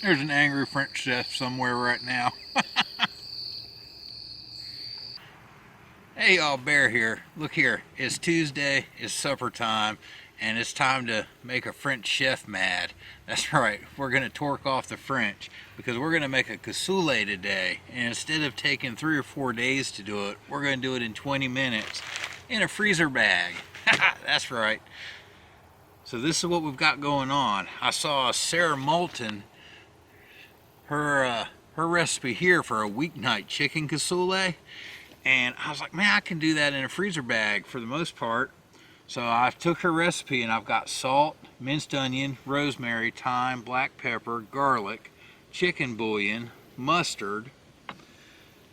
There's an angry French chef somewhere right now. Hey y'all, Bear here. Look here, it's Tuesday, it's supper time, and it's time to make a French chef mad. That's right, we're gonna torque off the French because we're gonna make a cassoulet today, and instead of taking 3 or 4 days to do it, we're gonna do it in 20 minutes in a freezer bag. That's right. So this is what we've got going on. I saw Sarah Moulton, her recipe here for a weeknight chicken cassoulet, and I was like, man, I can do that in a freezer bag for the most part. So I took her recipe and I've got salt, minced onion, rosemary, thyme, black pepper, garlic, chicken bouillon, mustard.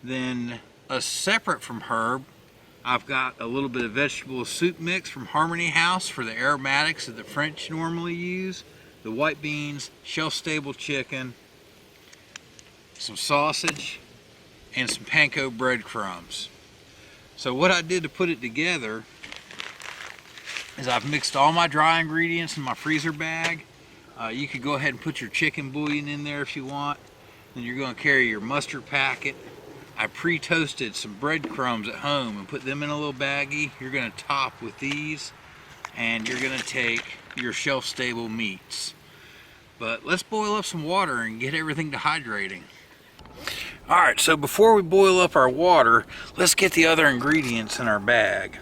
Then separate from her, I've got a little bit of vegetable soup mix from Harmony House for the aromatics that the French normally use, the white beans, shelf-stable chicken, some sausage, and some Panko Bread Crumbs. So what I did to put it together is I've mixed all my dry ingredients in my freezer bag. You could go ahead and put your chicken bouillon in there if you want. Then you're going to carry your mustard packet. I pre-toasted some breadcrumbs at home and put them in a little baggie. You're going to top with these, and you're going to take your shelf-stable meats. But let's boil up some water and get everything to hydrating. Alright, so before we boil up our water, let's get the other ingredients in our bag.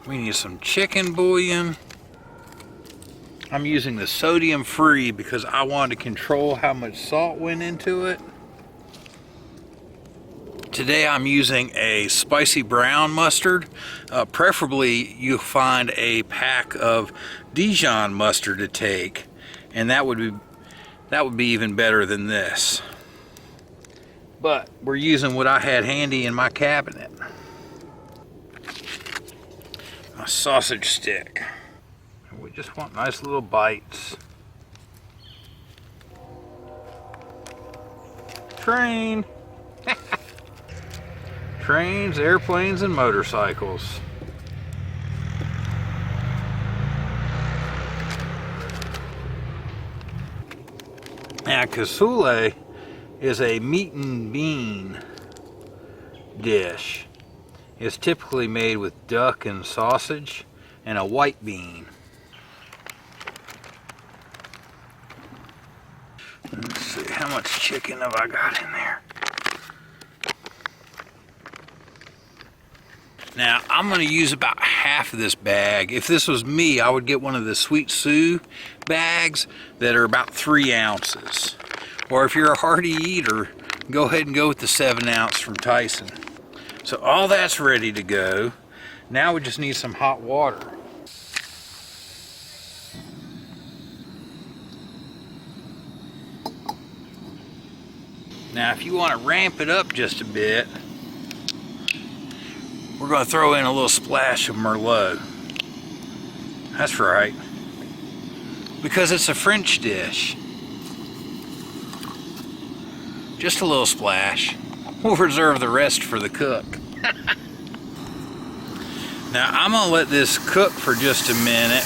We need some chicken bouillon. I'm using the sodium free because I wanted to control how much salt went into it. Today I'm using a spicy brown mustard. Preferably you'll find a pack of Dejon mustard to take, and that would be even better than this. But we're using what I had handy in my cabinet. A sausage stick. We just want nice little bites. Train. Trains, airplanes, and motorcycles. Now, cassoulet is a meat and bean dish. It's typically made with duck and sausage and a white bean. Let's see, how much chicken have I got in there? Now, I'm going to use about half of this bag. If this was me, I would get one of the Sweet Sue bags that are about 3 ounces. Or if you're a hearty eater, go ahead and go with the 7 ounce from Tyson. So all that's ready to go. Now we just need some hot water. Now if you want to ramp it up just a bit, we're going to throw in a little splash of Merlot. That's right. Because it's a French dish. Just a little splash. We'll reserve the rest for the cook. Now I'm going to let this cook for just a minute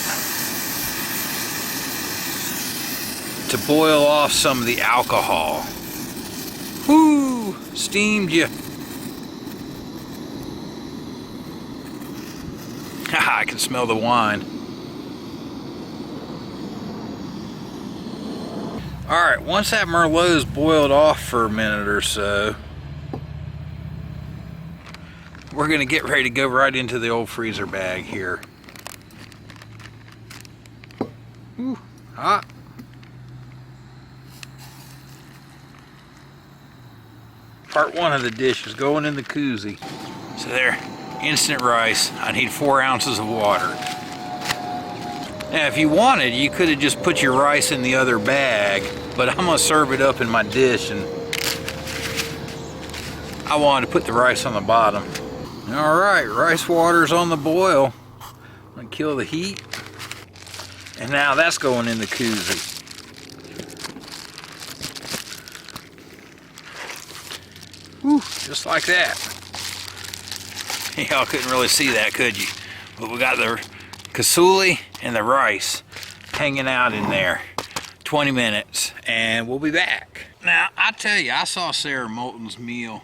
to boil off some of the alcohol. Woo! Steamed you. I can smell the wine. Alright, once that Merlot's boiled off for a minute or so, we're going to get ready to go right into the old freezer bag here. Ooh, hot. Part 1 of the dish is going in the koozie. So there, instant rice. I need 4 ounces of water. Now if you wanted, you could have just put your rice in the other bag, but I'm going to serve it up in my dish, and I wanted to put the rice on the bottom. Alright, rice water's on the boil. I'm going to kill the heat. And now that's going in the koozie. Whew, just like that. Y'all couldn't really see that, could you? But we got the cassoulet and the rice hanging out in there. 20 minutes and we'll be back. Now, I tell you, I saw Sarah Moulton's meal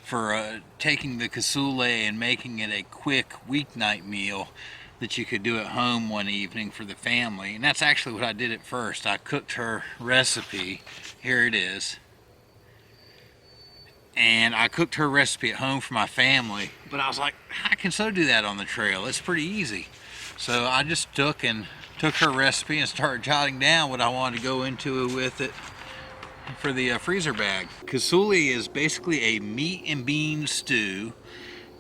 for taking the cassoulet and making it a quick weeknight meal that you could do at home one evening for the family. And that's actually what I did at first. I cooked her recipe. Here it is. And I cooked her recipe at home for my family. But I was like, I can so do that on the trail. It's pretty easy. So I just took her recipe and started jotting down what I wanted to go into with it for the freezer bag. Cassoulet is basically a meat and bean stew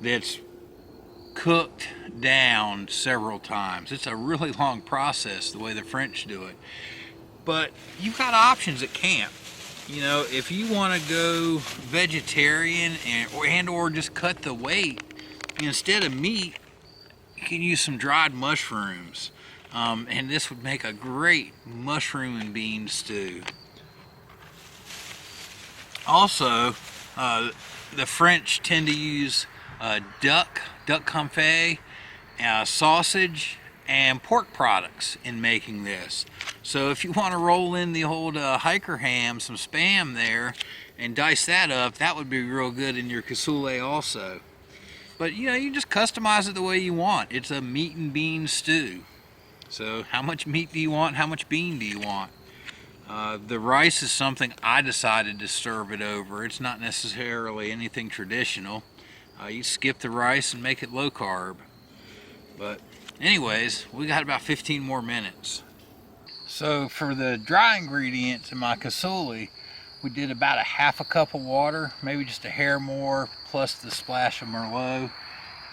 that's cooked down several times. It's a really long process the way the French do it. But you've got options at camp. You know, if you want to go vegetarian and or just cut the weight, instead of meat, you can use some dried mushrooms. And this would make a great mushroom and bean stew. Also, the French tend to use duck confit, sausage, and pork products in making this. So if you want to roll in the old hiker ham, some Spam there, and dice that up, that would be real good in your cassoulet also. But you know, you just customize it the way you want. It's a meat and bean stew. So how much meat do you want? How much bean do you want? The rice is something I decided to serve it over. It's not necessarily anything traditional. You skip the rice and make it low carb. But anyways, we got about 15 more minutes. So for the dry ingredients in my cassoulet, we did about a half a cup of water, maybe just a hair more, plus the splash of Merlot.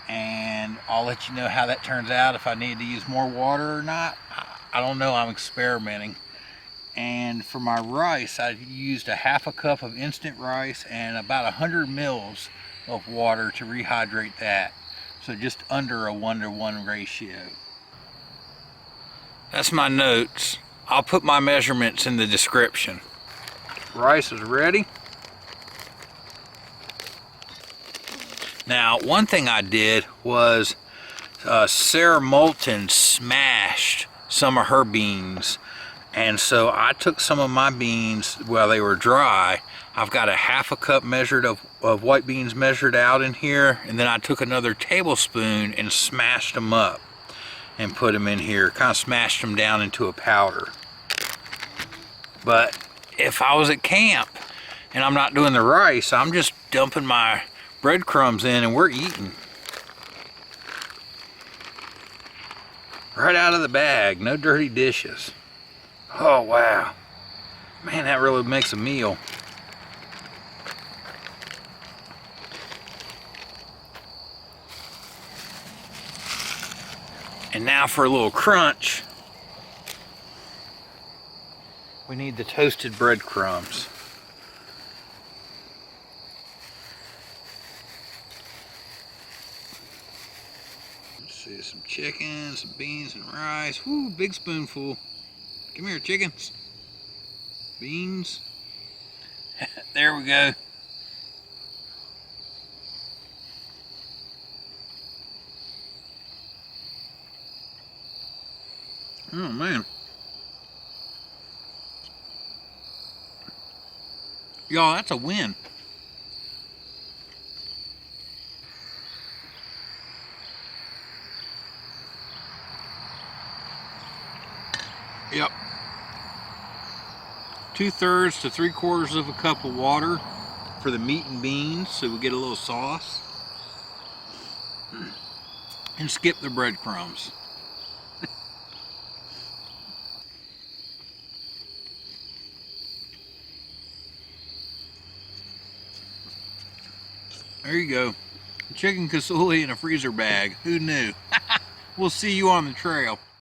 And I'll let you know how that turns out, if I need to use more water or not. I don't know, I'm experimenting. And for my rice, I used a half a cup of instant rice and about 100 mils of water to rehydrate that. So just under a 1-to-1 ratio. That's my notes. I'll put my measurements in the description. Rice is ready. Now, one thing I did was Sarah Moulton smashed some of her beans. And so I took some of my beans while they were dry. I've got a half a cup measured of white beans measured out in here. And then I took another tablespoon and smashed them up and put them in here. Kind of smashed them down into a powder. But if I was at camp and I'm not doing the rice, I'm just dumping my breadcrumbs in and we're eating. Right out of the bag, no dirty dishes. Oh wow, man, that really makes a meal. And now for a little crunch, we need the toasted breadcrumbs. Let's see, some chicken, some beans and rice. Woo, big spoonful. Come here, chickens. Beans. There we go. Oh man. Y'all, that's a win. Yep. 2/3 to 3/4 of a cup of water for the meat and beans so we get a little sauce. And skip the breadcrumbs. There you go. Chicken cassoulet in a freezer bag. Who knew? We'll see you on the trail.